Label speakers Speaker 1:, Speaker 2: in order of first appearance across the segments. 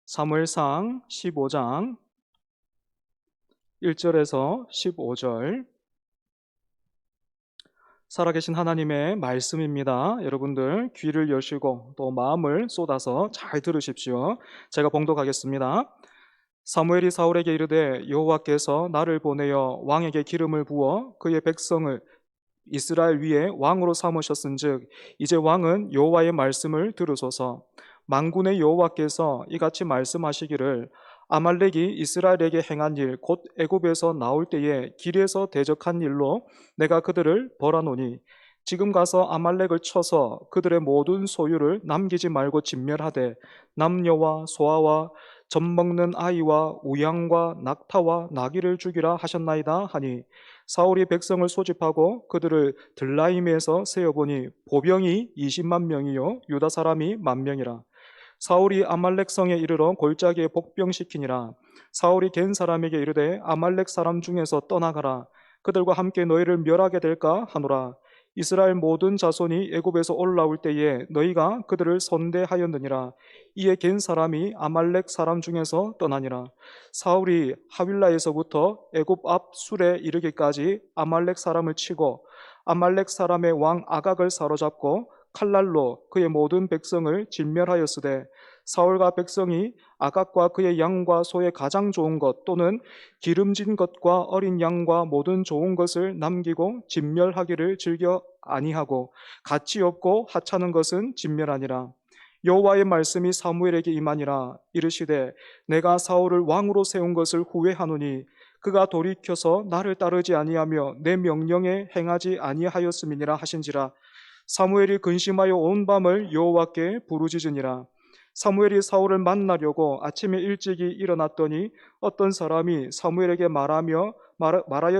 Speaker 1: 사무엘상 15장 1절에서 15절 살아계신 하나님의 말씀입니다. 여러분들 귀를 여시고 또 마음을 쏟아서 잘 들으십시오. 제가 봉독하겠습니다. 사무엘이 사울에게 이르되 여호와께서 나를 보내어 왕에게 기름을 부어 그의 백성을 이스라엘 위에 왕으로 삼으셨은즉 이제 왕은 여호와의 말씀을 들으소서. 만군의 여호와께서 이같이 말씀하시기를 아말렉이 이스라엘에게 행한 일 곧 애굽에서 나올 때에 길에서 대적한 일로 내가 그들을 벌하노니 지금 가서 아말렉을 쳐서 그들의 모든 소유를 남기지 말고 진멸하되 남녀와 소아와 젖먹는 아이와 우양과 낙타와 나귀를 죽이라 하셨나이다 하니 사울이 백성을 소집하고 그들을 들라임에서 세어보니 보병이 20만 명이요 유다 사람이 10,000명이라. 사울이 아말렉 성에 이르러 골짜기에 복병시키니라. 사울이 겐 사람에게 이르되 아말렉 사람 중에서 떠나가라. 그들과 함께 너희를 멸하게 될까 하노라. 이스라엘 모든 자손이 애굽에서 올라올 때에 너희가 그들을 선대하였느니라. 이에 겐 사람이 아말렉 사람 중에서 떠나니라. 사울이 하윌라에서부터 애굽 앞 술에 이르기까지 아말렉 사람을 치고 아말렉 사람의 왕 아각을 사로잡고 칼날로 그의 모든 백성을 진멸하였으되 사울과 백성이 아각과 그의 양과 소의 가장 좋은 것 또는 기름진 것과 어린 양과 모든 좋은 것을 남기고 진멸하기를 즐겨 아니하고 가치 없고 하찮은 것은 진멸하니라. 여호와의 말씀이 사무엘에게 임하니라. 이르시되 내가 사울을 왕으로 세운 것을 후회하노니 그가 돌이켜서 나를 따르지 아니하며 내 명령에 행하지 아니하였음이니라 하신지라. 사무엘이 근심하여 온 밤을 여호와께 부르짖으니라. 사무엘이 사울을 만나려고 아침에 일찍이 일어났더니 어떤 사람이 사무엘에게 말하여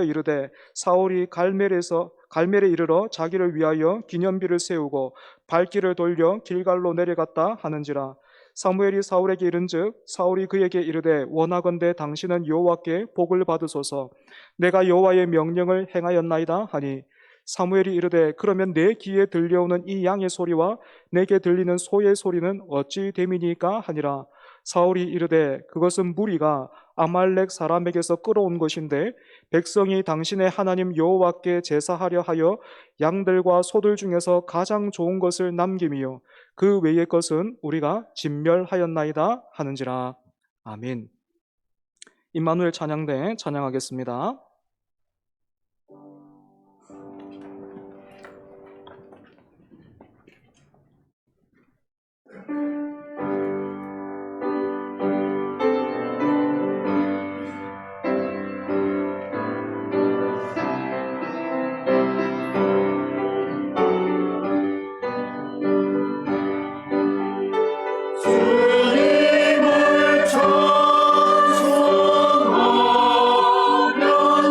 Speaker 1: 이르되 사울이 갈멜에 이르러 자기를 위하여 기념비를 세우고 발길을 돌려 길갈로 내려갔다 하는지라. 사무엘이 사울에게 이른즉 사울이 그에게 이르되 원하건대 당신은 여호와께 복을 받으소서. 내가 여호와의 명령을 행하였나이다 하니 사무엘이 이르되 그러면 내 귀에 들려오는 이 양의 소리와 내게 들리는 소의 소리는 어찌 됨이니까 하니라. 사울이 이르되 그것은 무리가 아말렉 사람에게서 끌어온 것인데 백성이 당신의 하나님 여호와께 제사하려 하여 양들과 소들 중에서 가장 좋은 것을 남김이요 그 외의 것은 우리가 진멸하였나이다 하는지라. 아멘. 임마누엘 찬양대 찬양하겠습니다.
Speaker 2: 주님을 찬송하며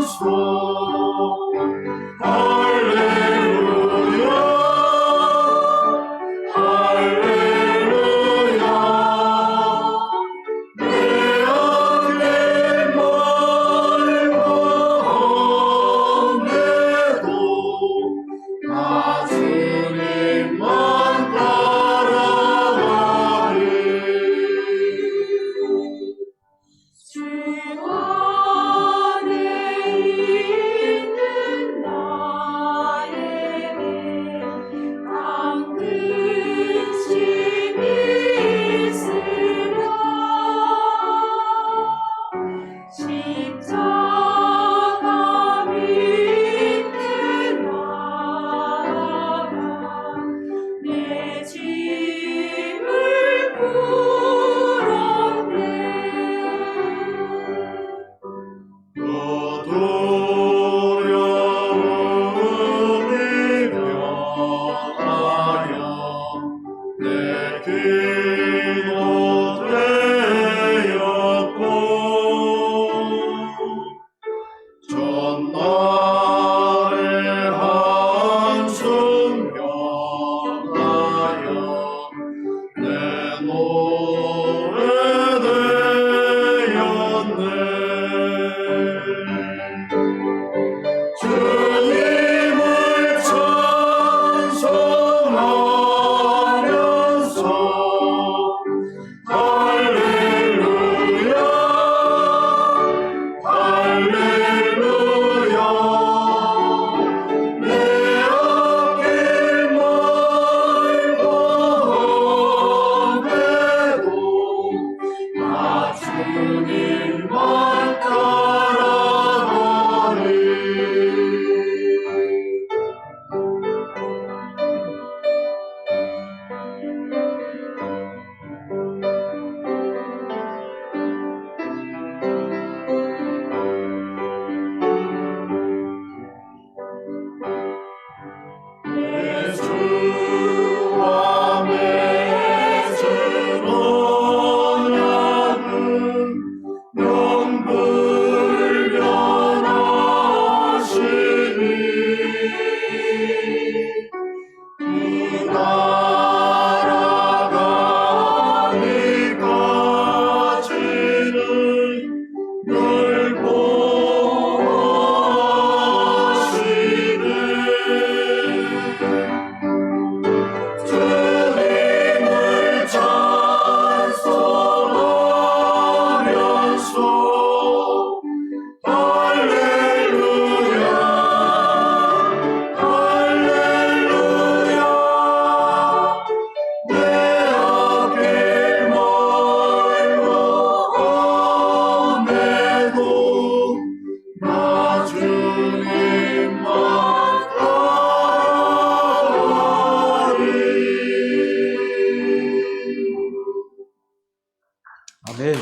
Speaker 1: 아멘.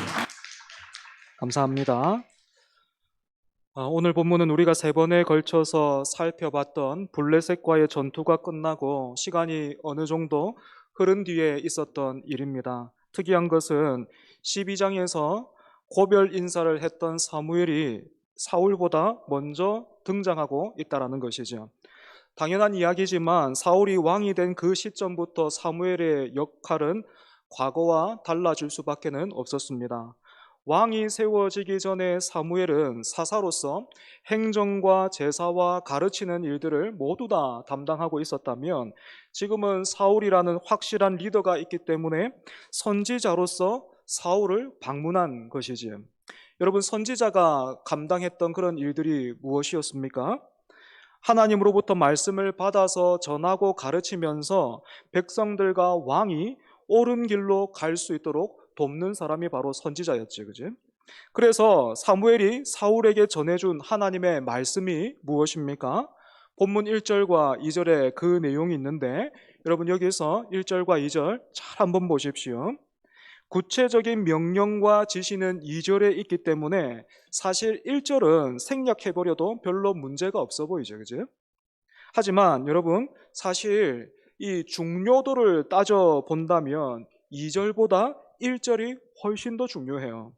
Speaker 1: 감사합니다. 오늘 본문은 우리가 세 번에 걸쳐서 살펴봤던 블레셋과의 전투가 끝나고 시간이 어느 정도 흐른 뒤에 있었던 일입니다. 특이한 것은 12장에서 고별 인사를 했던 사무엘이 사울보다 먼저 등장하고 있다는 것이죠. 당연한 이야기지만 사울이 왕이 된 그 시점부터 사무엘의 역할은 과거와 달라질 수밖에 없었습니다. 왕이 세워지기 전에 사무엘은 사사로서 행정과 제사와 가르치는 일들을 모두 다 담당하고 있었다면, 지금은 사울이라는 확실한 리더가 있기 때문에 선지자로서 사울을 방문한 것이지. 여러분, 선지자가 감당했던 그런 일들이 무엇이었습니까? 하나님으로부터 말씀을 받아서 전하고 가르치면서 백성들과 왕이 옳은 길로 갈 수 있도록 돕는 사람이 바로 선지자였지, 그지? 그래서 사무엘이 사울에게 전해준 하나님의 말씀이 무엇입니까? 본문 1절과 2절에 그 내용이 있는데, 여러분 여기서 1절과 2절 잘 한번 보십시오. 구체적인 명령과 지시는 2절에 있기 때문에 사실 1절은 생략해버려도 별로 문제가 없어 보이죠, 그지? 하지만 여러분, 사실 이 중요도를 따져 본다면 2절보다 1절이 훨씬 더 중요해요.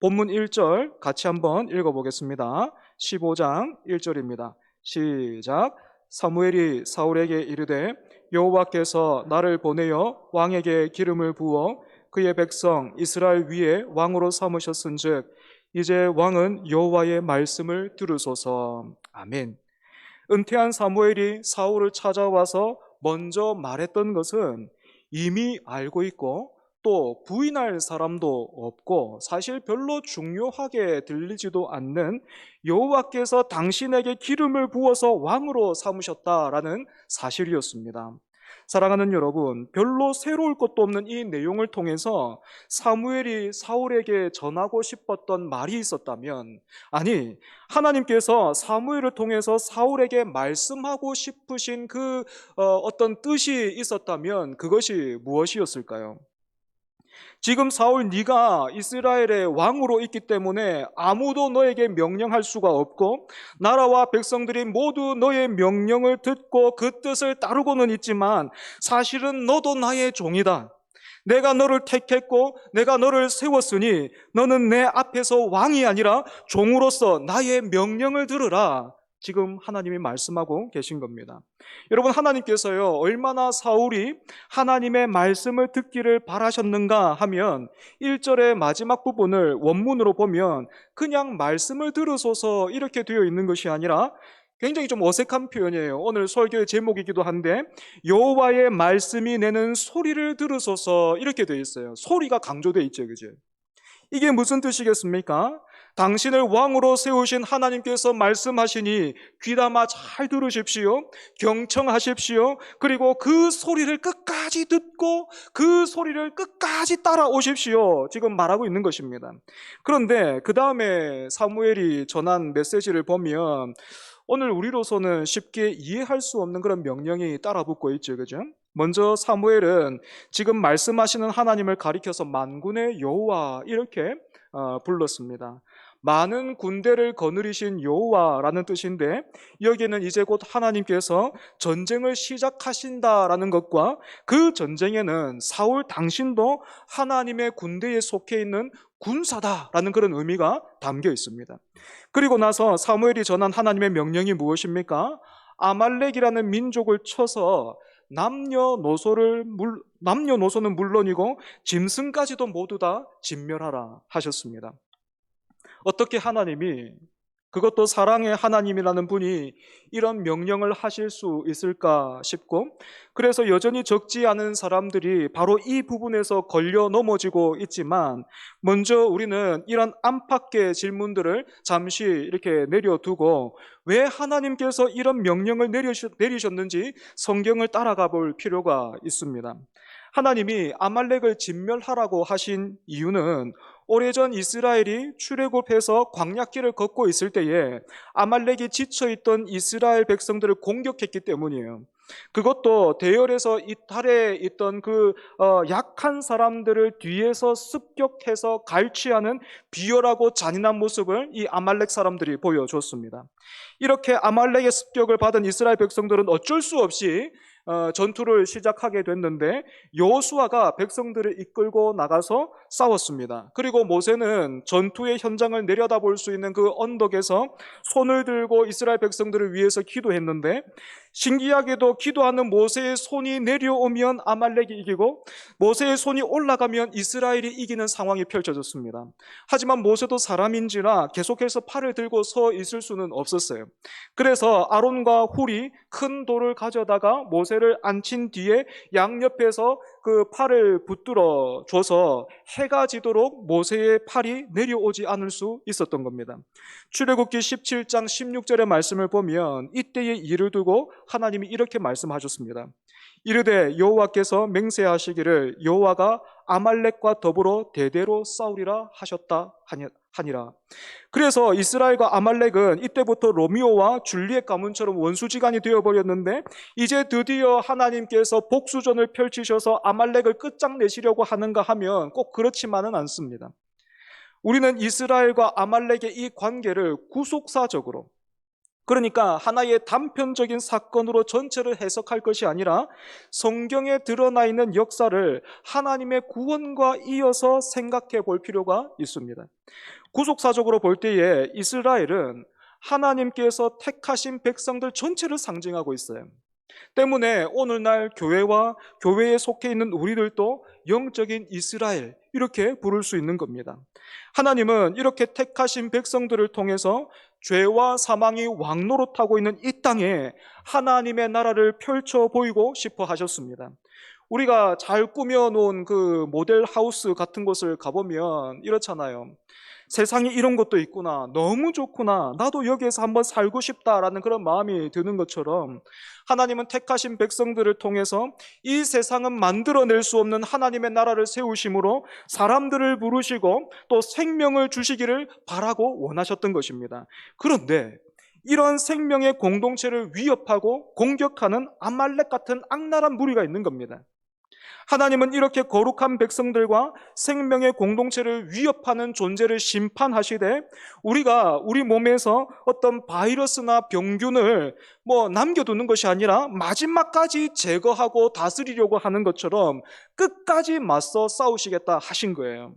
Speaker 1: 본문 1절 같이 한번 읽어보겠습니다. 15장 1절입니다. 시작. 사무엘이 사울에게 이르되 여호와께서 나를 보내어 왕에게 기름을 부어 그의 백성 이스라엘 위에 왕으로 삼으셨은즉 이제 왕은 여호와의 말씀을 들으소서. 아멘. 은퇴한 사무엘이 사울을 찾아와서 먼저 말했던 것은 이미 알고 있고 또 부인할 사람도 없고 사실 별로 중요하게 들리지도 않는 여호와께서 당신에게 기름을 부어서 왕으로 삼으셨다라는 사실이었습니다. 사랑하는 여러분, 별로 새로울 것도 없는 이 내용을 통해서 사무엘이 사울에게 전하고 싶었던 말이 있었다면, 아니, 하나님께서 사무엘을 통해서 사울에게 말씀하고 싶으신 그 어떤 뜻이 있었다면 그것이 무엇이었을까요? 지금 사울, 네가 이스라엘의 왕으로 있기 때문에 아무도 너에게 명령할 수가 없고 나라와 백성들이 모두 너의 명령을 듣고 그 뜻을 따르고는 있지만 사실은 너도 나의 종이다. 내가 너를 택했고 내가 너를 세웠으니 너는 내 앞에서 왕이 아니라 종으로서 나의 명령을 들으라. 지금 하나님이 말씀하고 계신 겁니다. 여러분, 하나님께서요, 얼마나 사울이 하나님의 말씀을 듣기를 바라셨는가 하면 1절의 마지막 부분을 원문으로 보면 그냥 말씀을 들으소서 이렇게 되어 있는 것이 아니라 굉장히 좀 어색한 표현이에요. 오늘 설교의 제목이기도 한데 여호와의 말씀이 내는 소리를 들으소서 이렇게 되어 있어요. 소리가 강조되어 있죠, 그죠? 이게 무슨 뜻이겠습니까? 당신을 왕으로 세우신 하나님께서 말씀하시니 귀담아 잘 들으십시오. 경청하십시오. 그리고 그 소리를 끝까지 듣고 그 소리를 끝까지 따라오십시오. 지금 말하고 있는 것입니다. 그런데 그 다음에 사무엘이 전한 메시지를 보면 오늘 우리로서는 쉽게 이해할 수 없는 그런 명령이 따라붙고 있죠, 그죠? 먼저 사무엘은 지금 말씀하시는 하나님을 가리켜서 만군의 여호와 이렇게 불렀습니다. 많은 군대를 거느리신 여호와라는 뜻인데 여기에는 이제 곧 하나님께서 전쟁을 시작하신다라는 것과 그 전쟁에는 사울 당신도 하나님의 군대에 속해 있는 군사다라는 그런 의미가 담겨 있습니다. 그리고 나서 사무엘이 전한 하나님의 명령이 무엇입니까? 아말렉이라는 민족을 쳐서 남녀노소는 물론이고 짐승까지도 모두 다 진멸하라 하셨습니다. 어떻게 하나님이, 그것도 사랑의 하나님이라는 분이 이런 명령을 하실 수 있을까 싶고, 그래서 여전히 적지 않은 사람들이 바로 이 부분에서 걸려 넘어지고 있지만, 먼저 우리는 이런 안팎의 질문들을 잠시 이렇게 내려두고 왜 하나님께서 이런 명령을 내리셨는지 성경을 따라가 볼 필요가 있습니다. 하나님이 아말렉을 진멸하라고 하신 이유는 오래전 이스라엘이 출애굽해서 광야길을 걷고 있을 때에 아말렉이 지쳐있던 이스라엘 백성들을 공격했기 때문이에요. 그것도 대열에서 이탈해 있던 그 약한 사람들을 뒤에서 습격해서 갈취하는 비열하고 잔인한 모습을 이 아말렉 사람들이 보여줬습니다. 이렇게 아말렉의 습격을 받은 이스라엘 백성들은 어쩔 수 없이 전투를 시작하게 됐는데 여호수아가 백성들을 이끌고 나가서 싸웠습니다. 그리고 모세는 전투의 현장을 내려다볼 수 있는 그 언덕에서 손을 들고 이스라엘 백성들을 위해서 기도했는데, 신기하게도 기도하는 모세의 손이 내려오면 아말렉이 이기고 모세의 손이 올라가면 이스라엘이 이기는 상황이 펼쳐졌습니다. 하지만 모세도 사람인지라 계속해서 팔을 들고 서 있을 수는 없었어요. 그래서 아론과 훌이 큰 돌을 가져다가 모세를 앉힌 뒤에 양옆에서 그 팔을 붙들어 줘서 해가 지도록 모세의 팔이 내려오지 않을 수 있었던 겁니다. 출애굽기 17장 16절의 말씀을 보면 이때의 일을 두고 하나님이 이렇게 말씀하셨습니다. 이르되 여호와께서 맹세하시기를 여호와가 아말렉과 더불어 대대로 싸우리라 하셨다 하니라. 그래서 이스라엘과 아말렉은 이때부터 로미오와 줄리엣 가문처럼 원수지간이 되어버렸는데, 이제 드디어 하나님께서 복수전을 펼치셔서 아말렉을 끝장내시려고 하는가 하면 꼭 그렇지만은 않습니다. 우리는 이스라엘과 아말렉의 이 관계를 구속사적으로, 그러니까 하나의 단편적인 사건으로 전체를 해석할 것이 아니라 성경에 드러나 있는 역사를 하나님의 구원과 이어서 생각해 볼 필요가 있습니다. 구속사적으로 볼 때에 이스라엘은 하나님께서 택하신 백성들 전체를 상징하고 있어요. 때문에 오늘날 교회와 교회에 속해 있는 우리들도 영적인 이스라엘, 이렇게 부를 수 있는 겁니다. 하나님은 이렇게 택하신 백성들을 통해서 죄와 사망이 왕노릇하고 있는 이 땅에 하나님의 나라를 펼쳐 보이고 싶어 하셨습니다. 우리가 잘 꾸며놓은 그 모델 하우스 같은 곳을 가보면 이렇잖아요. 세상에 이런 것도 있구나, 너무 좋구나, 나도 여기에서 한번 살고 싶다라는 그런 마음이 드는 것처럼, 하나님은 택하신 백성들을 통해서 이 세상은 만들어낼 수 없는 하나님의 나라를 세우심으로 사람들을 부르시고 또 생명을 주시기를 바라고 원하셨던 것입니다. 그런데 이런 생명의 공동체를 위협하고 공격하는 아말렉 같은 악랄한 무리가 있는 겁니다. 하나님은 이렇게 거룩한 백성들과 생명의 공동체를 위협하는 존재를 심판하시되, 우리가 우리 몸에서 어떤 바이러스나 병균을 남겨두는 것이 아니라 마지막까지 제거하고 다스리려고 하는 것처럼 끝까지 맞서 싸우시겠다 하신 거예요.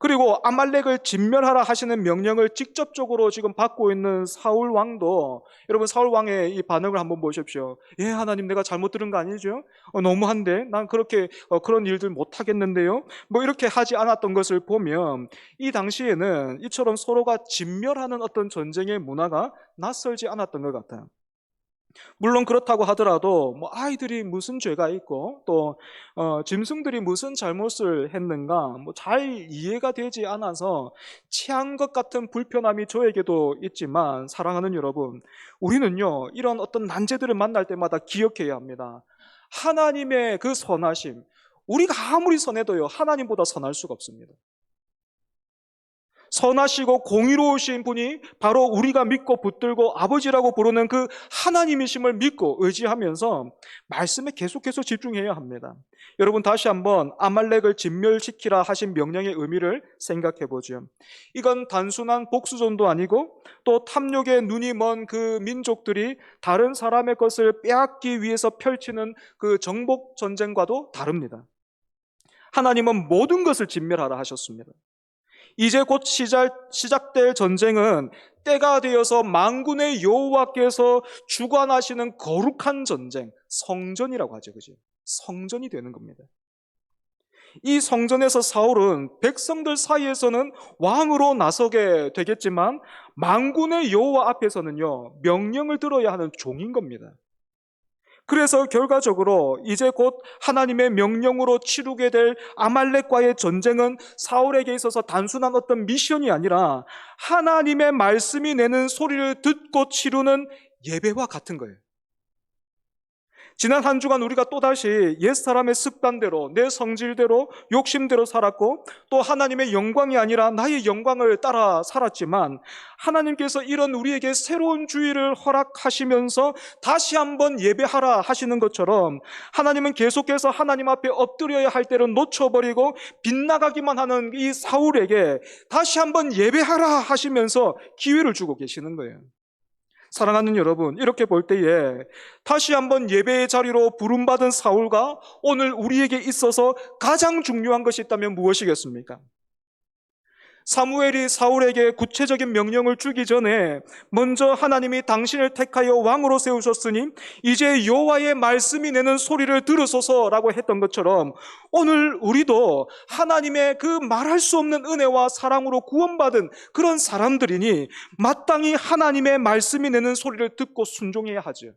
Speaker 1: 그리고 아말렉을 진멸하라 하시는 명령을 직접적으로 지금 받고 있는 사울 왕도, 여러분 사울 왕의 이 반응을 한번 보십시오. 예, 하나님 내가 잘못 들은 거 아니죠? 너무한데 난 그렇게 그런 일들 못 하겠는데요. 이렇게 하지 않았던 것을 보면 이 당시에는 이처럼 서로가 진멸하는 어떤 전쟁의 문화가 낯설지 않았던 것 같아요. 물론 그렇다고 하더라도 아이들이 무슨 죄가 있고 또 짐승들이 무슨 잘못을 했는가 잘 이해가 되지 않아서 취한 것 같은 불편함이 저에게도 있지만, 사랑하는 여러분, 우리는요 이런 어떤 난제들을 만날 때마다 기억해야 합니다. 하나님의 그 선하심, 우리가 아무리 선해도요 하나님보다 선할 수가 없습니다. 선하시고 공의로우신 분이 바로 우리가 믿고 붙들고 아버지라고 부르는 그 하나님이심을 믿고 의지하면서 말씀에 계속해서 집중해야 합니다. 여러분, 다시 한번 아말렉을 진멸시키라 하신 명령의 의미를 생각해 보죠. 이건 단순한 복수전도 아니고 또 탐욕에 눈이 먼 그 민족들이 다른 사람의 것을 빼앗기 위해서 펼치는 그 정복 전쟁과도 다릅니다. 하나님은 모든 것을 진멸하라 하셨습니다. 이제 곧 시작될 전쟁은 때가 되어서 만군의 여호와께서 주관하시는 거룩한 전쟁, 성전이라고 하죠. 그죠? 성전이 되는 겁니다. 이 성전에서 사울은 백성들 사이에서는 왕으로 나서게 되겠지만 만군의 여호와 앞에서는요 명령을 들어야 하는 종인 겁니다. 그래서 결과적으로 이제 곧 하나님의 명령으로 치르게 될 아말렉과의 전쟁은 사울에게 있어서 단순한 어떤 미션이 아니라 하나님의 말씀이 내는 소리를 듣고 치르는 예배와 같은 거예요. 지난 한 주간 우리가 또다시 옛사람의 습관대로, 내 성질대로, 욕심대로 살았고, 또 하나님의 영광이 아니라 나의 영광을 따라 살았지만, 하나님께서 이런 우리에게 새로운 주의를 허락하시면서 다시 한번 예배하라 하시는 것처럼, 하나님은 계속해서 하나님 앞에 엎드려야 할 때를 놓쳐버리고 빗나가기만 하는 이 사울에게 다시 한번 예배하라 하시면서 기회를 주고 계시는 거예요. 사랑하는 여러분, 이렇게 볼 때에 다시 한번 예배의 자리로 부름받은 사울과 오늘 우리에게 있어서 가장 중요한 것이 있다면 무엇이겠습니까? 사무엘이 사울에게 구체적인 명령을 주기 전에 먼저 하나님이 당신을 택하여 왕으로 세우셨으니 이제 여호와의 말씀이 내는 소리를 들으소서라고 했던 것처럼, 오늘 우리도 하나님의 그 말할 수 없는 은혜와 사랑으로 구원받은 그런 사람들이니 마땅히 하나님의 말씀이 내는 소리를 듣고 순종해야 하죠.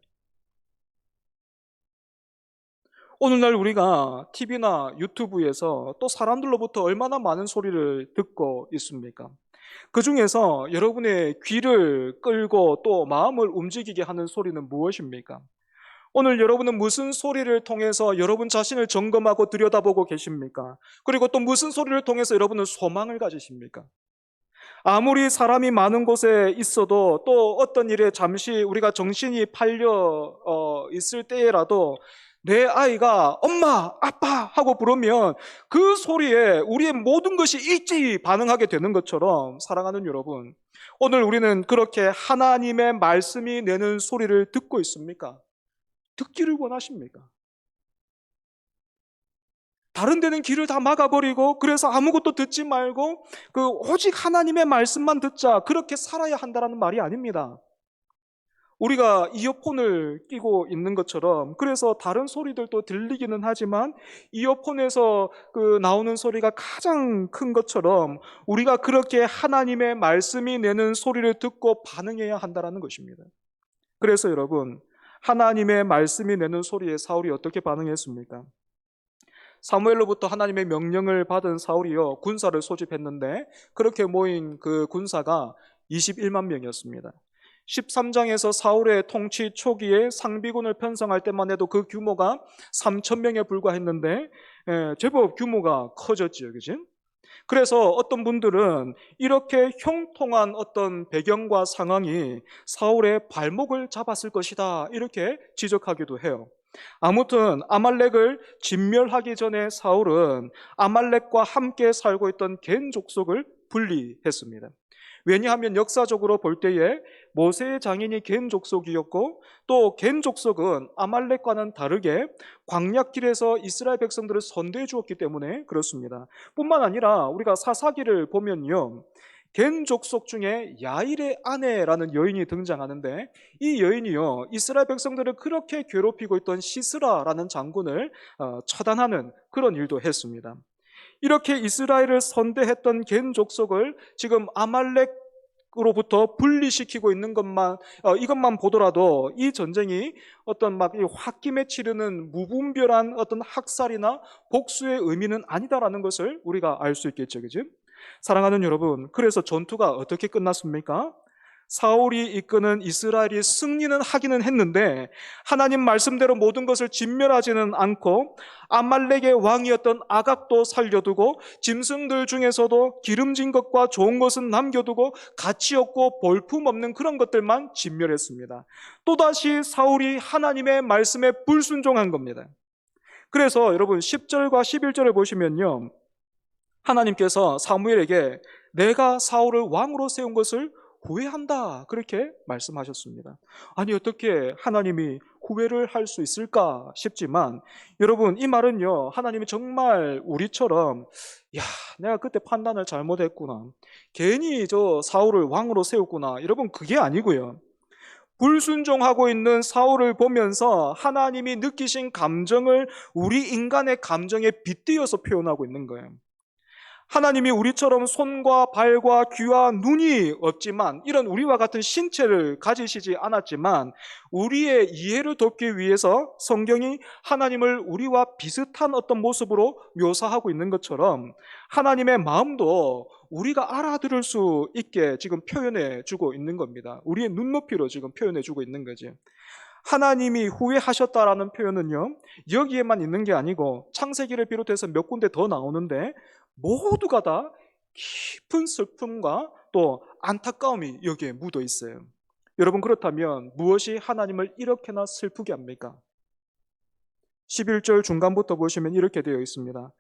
Speaker 1: 오늘날 우리가 TV나 유튜브에서 또 사람들로부터 얼마나 많은 소리를 듣고 있습니까? 그 중에서 여러분의 귀를 끌고 또 마음을 움직이게 하는 소리는 무엇입니까? 오늘 여러분은 무슨 소리를 통해서 여러분 자신을 점검하고 들여다보고 계십니까? 그리고 또 무슨 소리를 통해서 여러분은 소망을 가지십니까? 아무리 사람이 많은 곳에 있어도 또 어떤 일에 잠시 우리가 정신이 팔려 있을 때라도 내 아이가 엄마, 아빠 하고 부르면 그 소리에 우리의 모든 것이 일제히 반응하게 되는 것처럼, 사랑하는 여러분, 오늘 우리는 그렇게 하나님의 말씀이 내는 소리를 듣고 있습니까? 듣기를 원하십니까? 다른 데는 귀를 다 막아버리고 그래서 아무것도 듣지 말고 오직 하나님의 말씀만 듣자, 그렇게 살아야 한다는 말이 아닙니다. 우리가 이어폰을 끼고 있는 것처럼, 그래서 다른 소리들도 들리기는 하지만 이어폰에서 나오는 소리가 가장 큰 것처럼 우리가 그렇게 하나님의 말씀이 내는 소리를 듣고 반응해야 한다는 것입니다. 그래서 여러분, 하나님의 말씀이 내는 소리에 사울이 어떻게 반응했습니까? 사무엘로부터 하나님의 명령을 받은 사울이요, 군사를 소집했는데 그렇게 모인 그 군사가 21만 명이었습니다. 13장에서 사울의 통치 초기에 상비군을 편성할 때만 해도 그 규모가 3천 명에 불과했는데 제법 규모가 커졌지요, 그지? 그래서 어떤 분들은 이렇게 형통한 어떤 배경과 상황이 사울의 발목을 잡았을 것이다, 이렇게 지적하기도 해요. 아무튼 아말렉을 진멸하기 전에 사울은 아말렉과 함께 살고 있던 겐 족속을 분리했습니다. 왜냐하면 역사적으로 볼 때에 모세의 장인이 겐 족속이었고, 또 겐 족속은 아말렉과는 다르게 광야길에서 이스라엘 백성들을 선대해 주었기 때문에 그렇습니다. 뿐만 아니라 우리가 사사기를 보면요, 겐 족속 중에 야일의 아내라는 여인이 등장하는데, 이 여인이요, 이스라엘 백성들을 그렇게 괴롭히고 있던 시스라라는 장군을 처단하는 그런 일도 했습니다. 이렇게 이스라엘을 선대했던 겐 족속을 지금 아말렉으로부터 분리시키고 있는 이것만 보더라도 이 전쟁이 어떤 홧김에 치르는 무분별한 어떤 학살이나 복수의 의미는 아니다라는 것을 우리가 알 수 있겠죠, 그죠? 사랑하는 여러분, 그래서 전투가 어떻게 끝났습니까? 사울이 이끄는 이스라엘이 승리는 하기는 했는데 하나님 말씀대로 모든 것을 진멸하지는 않고 아말렉의 왕이었던 아각도 살려두고 짐승들 중에서도 기름진 것과 좋은 것은 남겨두고 가치 없고 볼품없는 그런 것들만 진멸했습니다. 또다시 사울이 하나님의 말씀에 불순종한 겁니다. 그래서 여러분 10절과 11절을 보시면요, 하나님께서 사무엘에게 내가 사울을 왕으로 세운 것을 후회한다, 그렇게 말씀하셨습니다. 아니, 어떻게 하나님이 후회를 할 수 있을까 싶지만, 여러분, 이 말은요, 하나님이 정말 우리처럼 내가 그때 판단을 잘못했구나, 괜히 사울을 왕으로 세웠구나, 여러분, 그게 아니고요, 불순종하고 있는 사울을 보면서 하나님이 느끼신 감정을 우리 인간의 감정에 빗대어서 표현하고 있는 거예요. 하나님이 우리처럼 손과 발과 귀와 눈이 없지만, 이런 우리와 같은 신체를 가지시지 않았지만 우리의 이해를 돕기 위해서 성경이 하나님을 우리와 비슷한 어떤 모습으로 묘사하고 있는 것처럼 하나님의 마음도 우리가 알아들을 수 있게 지금 표현해 주고 있는 겁니다. 우리의 눈높이로 지금 표현해 주고 있는 거죠. 하나님이 후회하셨다라는 표현은요, 여기에만 있는 게 아니고 창세기를 비롯해서 몇 군데 더 나오는데 모두가 다 깊은 슬픔과 또 안타까움이 여기에 묻어 있어요. 여러분, 그렇다면 무엇이 하나님을 이렇게나 슬프게 합니까? 11절 중간부터 보시면 이렇게 되어 있습니다.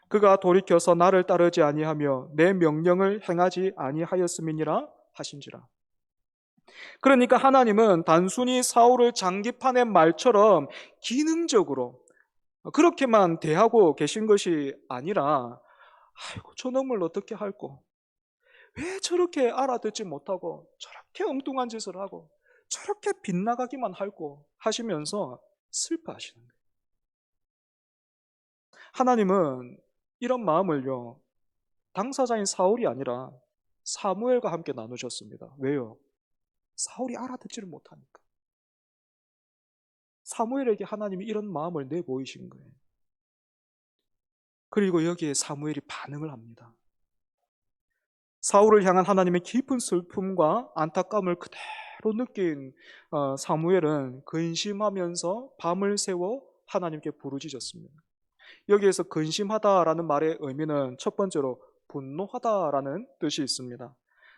Speaker 1: 그가 돌이켜서 나를 따르지 아니하며 내 명령을 행하지 아니하였음이니라 하신지라. 그러니까 하나님은 단순히 사울을 장기판의 말처럼 기능적으로 그렇게만 대하고 계신 것이 아니라, 아이고 저놈을 어떻게 할꼬, 왜 저렇게 알아듣지 못하고 저렇게 엉뚱한 짓을 하고 저렇게 빗나가기만 할꼬 하시면서 슬퍼하시는 거예요. 하나님은 이런 마음을요, 당사자인 사울이 아니라 사무엘과 함께 나누셨습니다. 왜요? 사울이 알아듣지를 못하니까. 사무엘에게 하나님이 이런 마음을 내보이신 거예요. 그리고 여기에 사무엘이 반응을 합니다. 사울을 향한 하나님의 깊은 슬픔과 안타까움을 그대로 느낀 사무엘은 근심하면서 밤을 새워 하나님께 부르짖었습니다. 여기에서 근심하다라는 말의 의미는 첫 번째로 분노하다라는 뜻이 있습니다.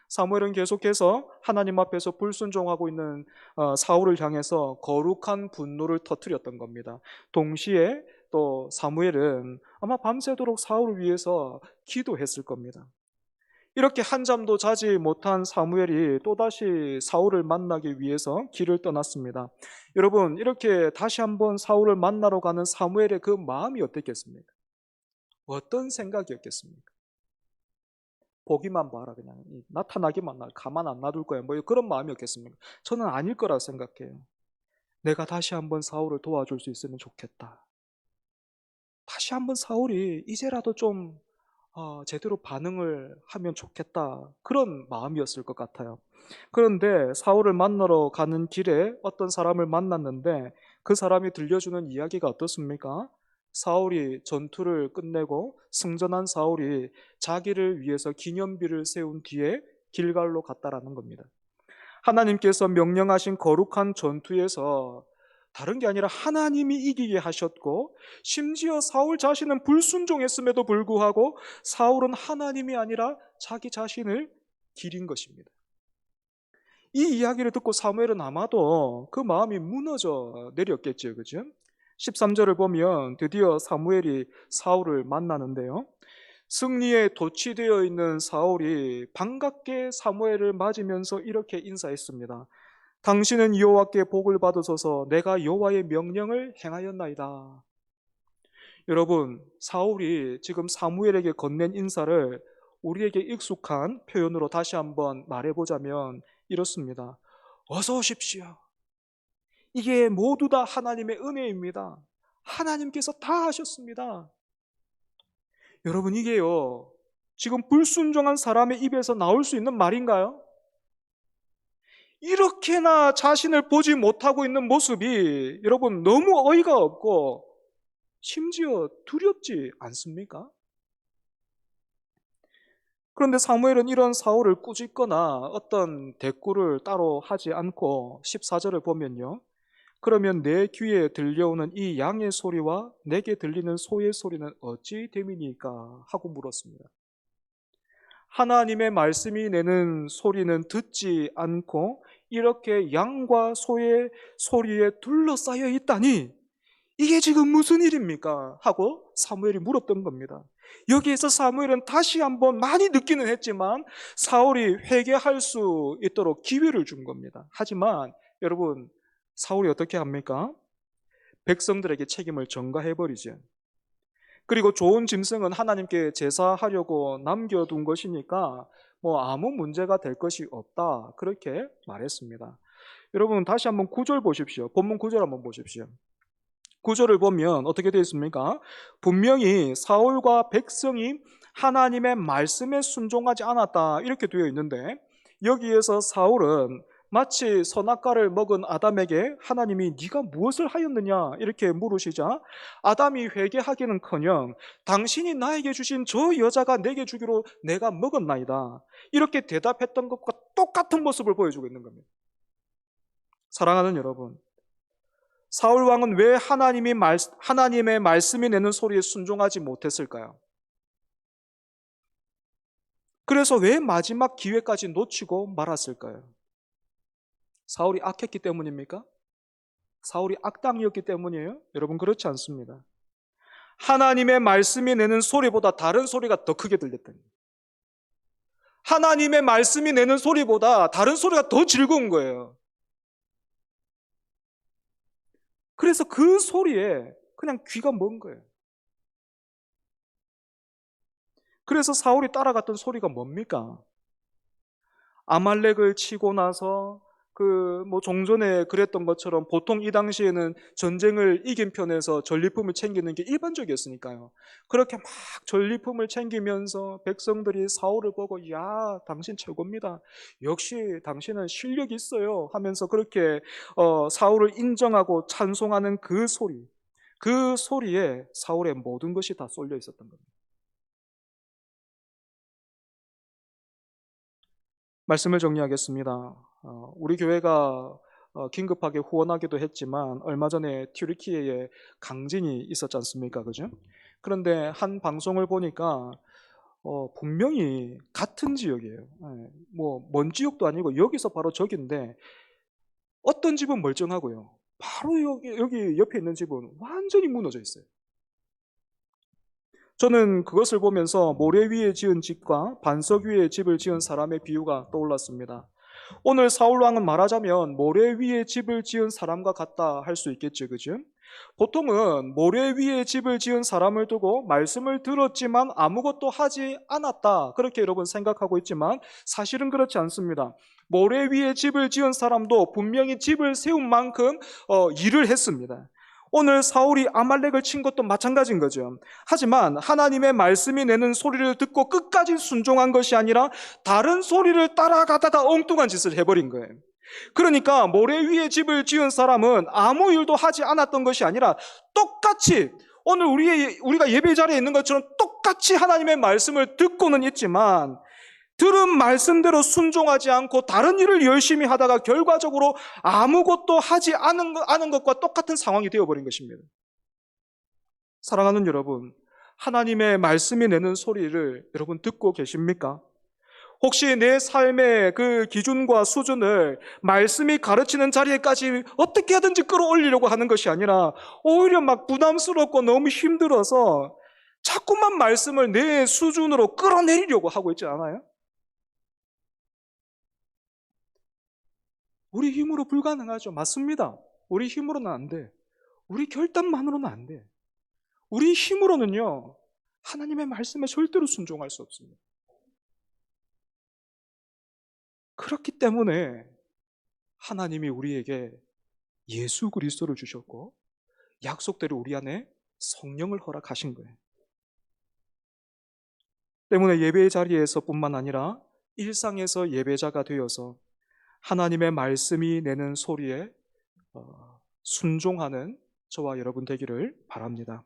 Speaker 1: 사무엘은 계속해서 하나님 앞에서 불순종하고 있는 사울을 향해서 거룩한 분노를 터뜨렸던 겁니다. 동시에 또 사무엘은 아마 밤새도록 사울을 위해서 기도했을 겁니다. 이렇게 한잠도 자지 못한 사무엘이 또다시 사울을 만나기 위해서 길을 떠났습니다. 여러분, 이렇게 다시 한번 사울을 만나러 가는 사무엘의 그 마음이 어땠겠습니까? 어떤 생각이었겠습니까? 보기만 봐라, 그냥 나타나기만, 가만 안 놔둘 거야, 뭐 그런 마음이었겠습니까? 저는 아닐 거라 생각해요. 내가 다시 한번 사울을 도와줄 수 있으면 좋겠다. 다시 한번 사울이 이제라도 좀 제대로 반응을 하면 좋겠다, 그런 마음이었을 것 같아요. 그런데 사울을 만나러 가는 길에 어떤 사람을 만났는데 그 사람이 들려주는 이야기가 어떻습니까? 사울이 전투를 끝내고 승전한 사울이 자기를 위해서 기념비를 세운 뒤에 길갈로 갔다라는 겁니다. 하나님께서 명령하신 거룩한 전투에서 다른 게 아니라 하나님이 이기게 하셨고, 심지어 사울 자신은 불순종했음에도 불구하고 사울은 하나님이 아니라 자기 자신을 기린 것입니다. 이 이야기를 듣고 사무엘은 아마도 그 마음이 무너져 내렸겠죠, 그죠? 13절을 보면 드디어 사무엘이 사울을 만나는데요, 승리에 도취되어 있는 사울이 반갑게 사무엘을 맞으면서 이렇게 인사했습니다. 당신은 여호와께 복을 받으소서. 내가 여호와의 명령을 행하였나이다. 여러분, 사울이 지금 사무엘에게 건넨 인사를 우리에게 익숙한 표현으로 다시 한번 말해보자면 이렇습니다. 어서 오십시오. 이게 모두 다 하나님의 은혜입니다. 하나님께서 다 하셨습니다. 여러분, 이게요, 지금 불순종한 사람의 입에서 나올 수 있는 말인가요? 이렇게나 자신을 보지 못하고 있는 모습이 여러분 너무 어이가 없고 심지어 두렵지 않습니까? 그런데 사무엘은 이런 사울을 꾸짖거나 어떤 대꾸를 따로 하지 않고 14절을 보면요, 그러면 내 귀에 들려오는 이 양의 소리와 내게 들리는 소의 소리는 어찌 됨이니까 하고 물었습니다. 하나님의 말씀이 내는 소리는 듣지 않고 이렇게 양과 소의 소리에 둘러싸여 있다니 이게 지금 무슨 일입니까? 하고 사무엘이 물었던 겁니다. 여기에서 사무엘은 다시 한번 많이 느끼는 했지만 사울이 회개할 수 있도록 기회를 준 겁니다. 하지만 여러분, 사울이 어떻게 합니까? 백성들에게 책임을 전가해버리죠. 그리고 좋은 짐승은 하나님께 제사하려고 남겨둔 것이니까 뭐 아무 문제가 될 것이 없다, 그렇게 말했습니다. 여러분, 다시 한번 9절 보십시오. 본문 9절 한번 보십시오. 9절을 보면 어떻게 되어 있습니까? 분명히 사울과 백성이 하나님의 말씀에 순종하지 않았다, 이렇게 되어 있는데 여기에서 사울은 마치 선악과를 먹은 아담에게 하나님이 네가 무엇을 하였느냐 이렇게 물으시자 아담이 회개하기는커녕 당신이 나에게 주신 저 여자가 내게 주기로 내가 먹었나이다, 이렇게 대답했던 것과 똑같은 모습을 보여주고 있는 겁니다. 사랑하는 여러분, 사울 왕은 왜 하나님의 말씀이 내는 소리에 순종하지 못했을까요? 그래서 왜 마지막 기회까지 놓치고 말았을까요? 사울이 악했기 때문입니까? 사울이 악당이었기 때문이에요? 여러분, 그렇지 않습니다. 하나님의 말씀이 내는 소리보다 다른 소리가 더 크게 들렸다는 거예요. 하나님의 말씀이 내는 소리보다 다른 소리가 더 즐거운 거예요. 그래서 그 소리에 그냥 귀가 먼 거예요. 그래서 사울이 따라갔던 소리가 뭡니까? 아말렉을 치고 나서 종전에 그랬던 것처럼 보통 이 당시에는 전쟁을 이긴 편에서 전리품을 챙기는 게 일반적이었으니까요. 그렇게 막 전리품을 챙기면서 백성들이 사울을 보고, 야, 당신 최고입니다. 역시 당신은 실력이 있어요 하면서 그렇게 사울을 인정하고 찬송하는 그 소리, 그 소리에 사울의 모든 것이 다 쏠려 있었던 겁니다. 말씀을 정리하겠습니다. 우리 교회가 긴급하게 후원하기도 했지만 얼마 전에 튀르키예에 강진이 있었지 않습니까? 그죠? 그런데 한 방송을 보니까 분명히 같은 지역이에요. 먼 지역도 아니고 여기서 바로 저기인데 어떤 집은 멀쩡하고요. 바로 여기 옆에 있는 집은 완전히 무너져 있어요. 저는 그것을 보면서 모래 위에 지은 집과 반석 위에 집을 지은 사람의 비유가 떠올랐습니다. 오늘 사울왕은 말하자면 모래 위에 집을 지은 사람과 같다 할 수 있겠죠, 그죠? 보통은 모래 위에 집을 지은 사람을 두고 말씀을 들었지만 아무것도 하지 않았다, 그렇게 여러분 생각하고 있지만 사실은 그렇지 않습니다. 모래 위에 집을 지은 사람도 분명히 집을 세운 만큼 일을 했습니다. 오늘 사울이 아말렉을 친 것도 마찬가지인 거죠. 하지만 하나님의 말씀이 내는 소리를 듣고 끝까지 순종한 것이 아니라 다른 소리를 따라가다가 엉뚱한 짓을 해버린 거예요. 그러니까 모래 위에 집을 지은 사람은 아무 일도 하지 않았던 것이 아니라 똑같이 오늘 우리가 예배 자리에 있는 것처럼 똑같이 하나님의 말씀을 듣고는 있지만 들은 말씀대로 순종하지 않고 다른 일을 열심히 하다가 결과적으로 아무것도 하지 않은 것과 똑같은 상황이 되어버린 것입니다. 사랑하는 여러분, 하나님의 말씀이 내는 소리를 여러분 듣고 계십니까? 혹시 내 삶의 그 기준과 수준을 말씀이 가르치는 자리에까지 어떻게 하든지 끌어올리려고 하는 것이 아니라 오히려 막 부담스럽고 너무 힘들어서 자꾸만 말씀을 내 수준으로 끌어내리려고 하고 있지 않아요? 우리 힘으로 불가능하죠. 맞습니다. 우리 힘으로는 안 돼. 우리 결단만으로는 안 돼. 우리 힘으로는요, 하나님의 말씀에 절대로 순종할 수 없습니다. 그렇기 때문에 하나님이 우리에게 예수 그리스도를 주셨고 약속대로 우리 안에 성령을 허락하신 거예요. 때문에 예배의 자리에서 뿐만 아니라 일상에서 예배자가 되어서 하나님의 말씀이 내는 소리에 순종하는 저와 여러분 되기를 바랍니다.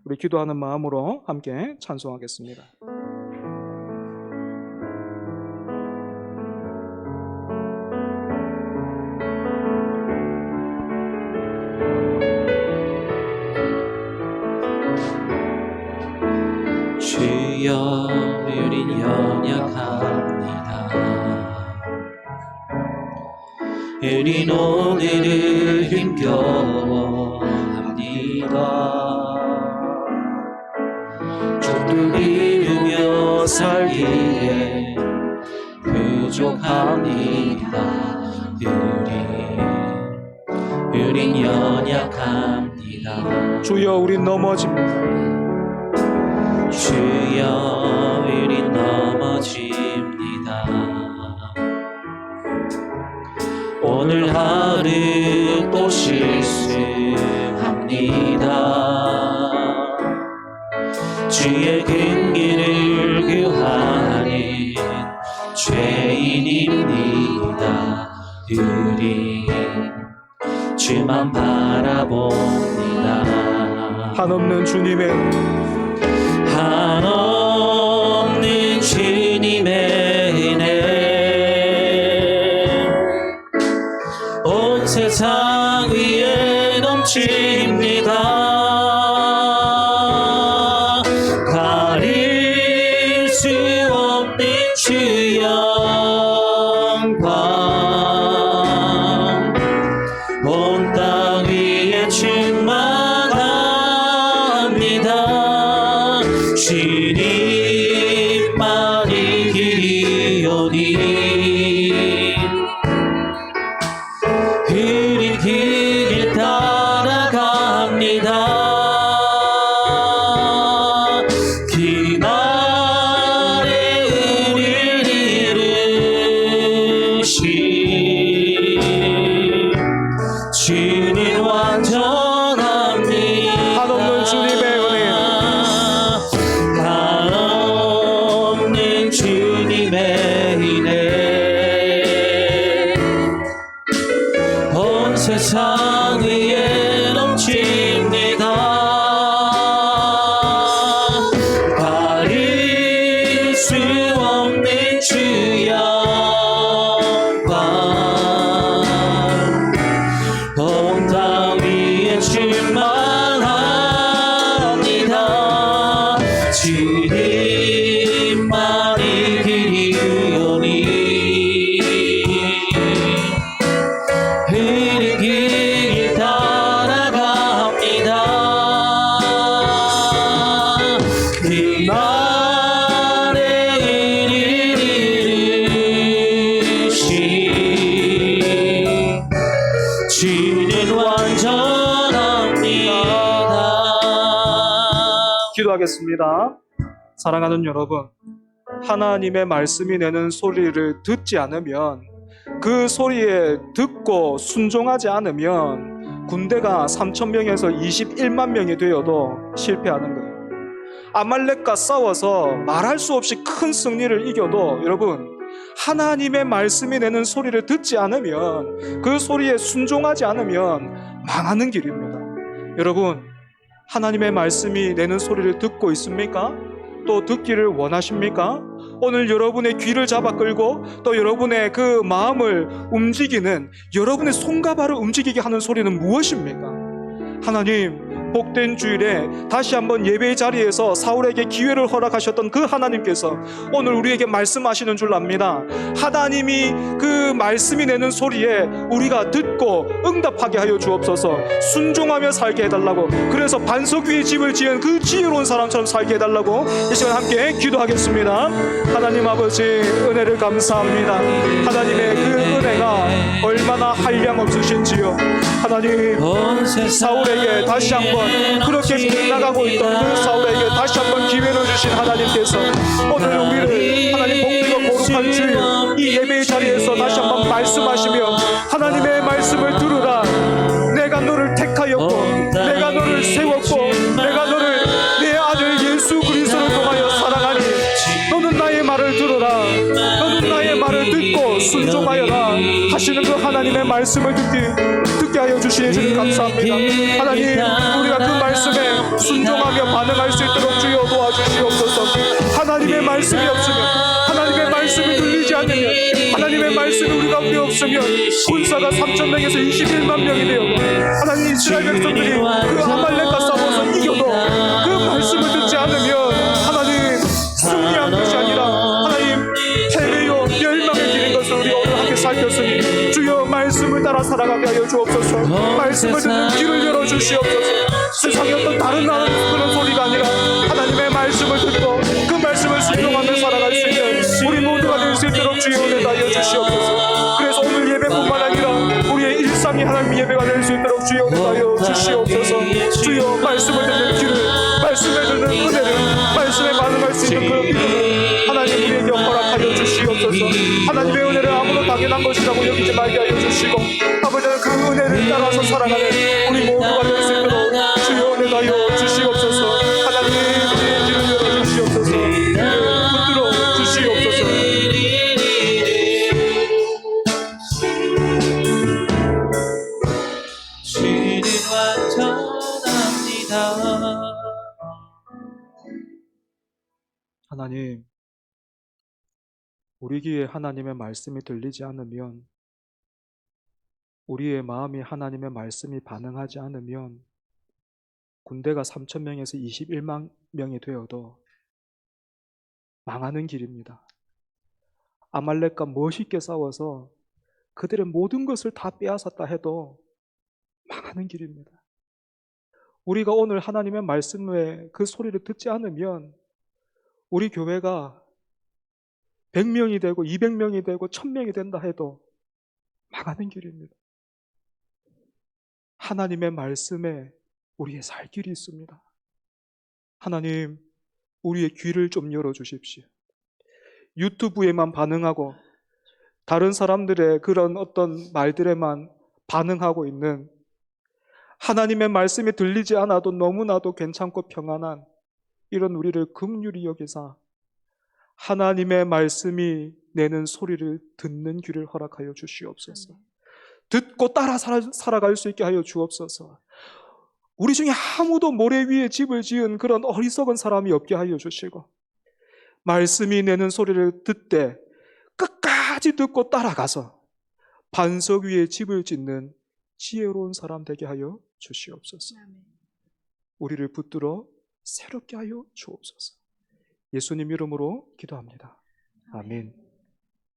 Speaker 1: 우리 기도하는 마음으로 함께 찬송하겠습니다.
Speaker 2: 주여 우린 연약합니다. 우린 오늘을 힘겨워합니다. 족도 이루며 살기에 부족합니다. 우린 연약합니다.
Speaker 1: 주여, 우린 넘어집니다.
Speaker 2: 주여 우린 넘어집니다. 오늘 하루 또 실수합니다. 주의 긍휼을 구하는 죄인입니다. 우리 주만 바라봅니다.
Speaker 1: 한없는 주님의
Speaker 2: 한없는 주님의 은혜 온 세상 위에 넘쳐 넘칩니다. 가릴 수 없는 주 영광 온 땅 위에 충만합니다. 주님만이 길이오니 흐린 길 따라갑니다. 그날에 우리를 이루신 주님 완전합니다.
Speaker 1: 한없는 주님의 은혜,
Speaker 2: 한없는 주님의 은혜 온 세상 위에 넘칩니다. 가릴 수 없는 주 영광 온 땅 위에 충만합니다. 주님만이 길이오니 흐린 길 따라갑니다. 그날에 우리를 이루신 주는 완전합니다.
Speaker 1: 기도하겠습니다. 사랑하는 여러분, 하나님의 말씀이 내는 소리를 듣지 않으면, 그 소리에 듣고 순종하지 않으면 군대가 3,000명에서 21만 명이 되어도 실패하는 거예요. 아말렉과 싸워서 말할 수 없이 큰 승리를 이겨도 여러분, 하나님의 말씀이 내는 소리를 듣지 않으면, 그 소리에 순종하지 않으면 망하는 길입니다. 여러분, 하나님의 말씀이 내는 소리를 듣고 있습니까? 또 듣기를 원하십니까? 오늘 여러분의 귀를 잡아 끌고 또 여러분의 그 마음을 움직이는, 여러분의 손과 발을 움직이게 하는 소리는 무엇입니까? 하나님, 복된 주일에 다시 한번 예배의 자리에서 사울에게 기회를 허락하셨던 그 하나님께서 오늘 우리에게 말씀하시는 줄 압니다. 하나님이 그 말씀이 내는 소리에 우리가 듣고 응답하게 하여 주옵소서. 순종하며 살게 해달라고, 그래서 반석 위에 집을 지은 그 지혜로운 사람처럼 살게 해달라고 이 시간 함께 기도하겠습니다. 하나님 아버지, 은혜를 감사합니다. 하나님의 그 은혜가 얼마나 한량없으신지요. 하나님, 사울에게 다시 한번 그렇게 나가고 있던 그 사울에게 다시 한번 기회를 주신 하나님께서 오늘 우리를 하나님 복되고 거룩한 주일 이 예배의 자리에서 다시 한번 말씀하시며, 하나님의 말씀을 들으라. 내가 너를 택하였고 내가 너를 세웠고 내가 너를 내 아들 예수 그리스도를 통하여 사랑하니 너는 나의 말을 들으라. 너는 나의 말을 듣고 순종하여라 하시는 그 하나님의 말씀을 듣게 하여 주시니 주님 감사합니다. 하나님, 우리가 그 말씀에 순종하며 반응할 수 있도록 주여 도와주시옵소서. 하나님의 말씀이 없으면, 하나님의 말씀이 들리지 않으면, 하나님의 말씀이 우리 가운데 없으면 군사가 3,000명에서 21만 명이 되어도, 하나님 이스라엘 백성들이 그 아말렉과 싸워서 이겨도 그 말씀을 듣지 않으면 하나님 승리한 것이 아니라 하나님 패배요 멸망의 길인 것을 우리 오늘 함께 살폈으니 주여 말씀을 따라 살아가게 하여 주옵소서. 말씀을 듣는 귀를 열어주시옵소서. 세상에 어떤 다른 그런 소리가 아니라 하나님의 말씀을 듣고 그 말씀을 순종하며 살아갈 수 있는 우리 모두가 될 수 있도록 주여 은혜 하여 주시옵소서. 그래서 오늘 예배뿐만 아니라 우리의 일상이 하나님 예배가 될 수 있도록 주여 은혜 하여 주시옵소서. 주여 말씀을 듣는 귀를, 말씀을 듣는 은혜를, 말씀에 반응할 수 있는 그런 믿음을 하나님 우리에게 허락하여 주시옵소서. 하나님의 은혜를 아무도 당연한 것이라고 여기지 말게 하여 주시고, 아버지는 그 은혜를 따라서 살아가는 우리 모두가 될 수 있도록 주여 은혜 하여 주시옵소서. 하나님 길을 열어 주시옵소서. 붙들어 주시옵소서.
Speaker 2: 주님 완전합니다.
Speaker 1: 하나님, 우리 귀에 하나님의 말씀이 들리지 않으면 우리의 마음이 하나님의 말씀이 반응하지 않으면 군대가 3천 명에서 21만 명이 되어도 망하는 길입니다. 아말렉과 멋있게 싸워서 그들의 모든 것을 다 빼앗았다 해도 망하는 길입니다. 우리가 오늘 하나님의 말씀에 그 소리를 듣지 않으면 우리 교회가 100명이 되고 200명이 되고 1000명이 된다 해도 망하는 길입니다. 하나님의 말씀에 우리의 살 길이 있습니다. 하나님, 우리의 귀를 좀 열어주십시오. 유튜브에만 반응하고 다른 사람들의 그런 어떤 말들에만 반응하고 있는, 하나님의 말씀이 들리지 않아도 너무나도 괜찮고 평안한 이런 우리를 긍휼히 여기사 하나님의 말씀이 내는 소리를 듣는 귀를 허락하여 주시옵소서. 듣고 따라 살아갈 수 있게 하여 주옵소서. 우리 중에 아무도 모래 위에 집을 지은 그런 어리석은 사람이 없게 하여 주시고, 말씀이 내는 소리를 듣되 끝까지 듣고 따라가서 반석 위에 집을 짓는 지혜로운 사람 되게 하여 주시옵소서. 우리를 붙들어 새롭게 하여 주옵소서. 예수님 이름으로 기도합니다. 아멘.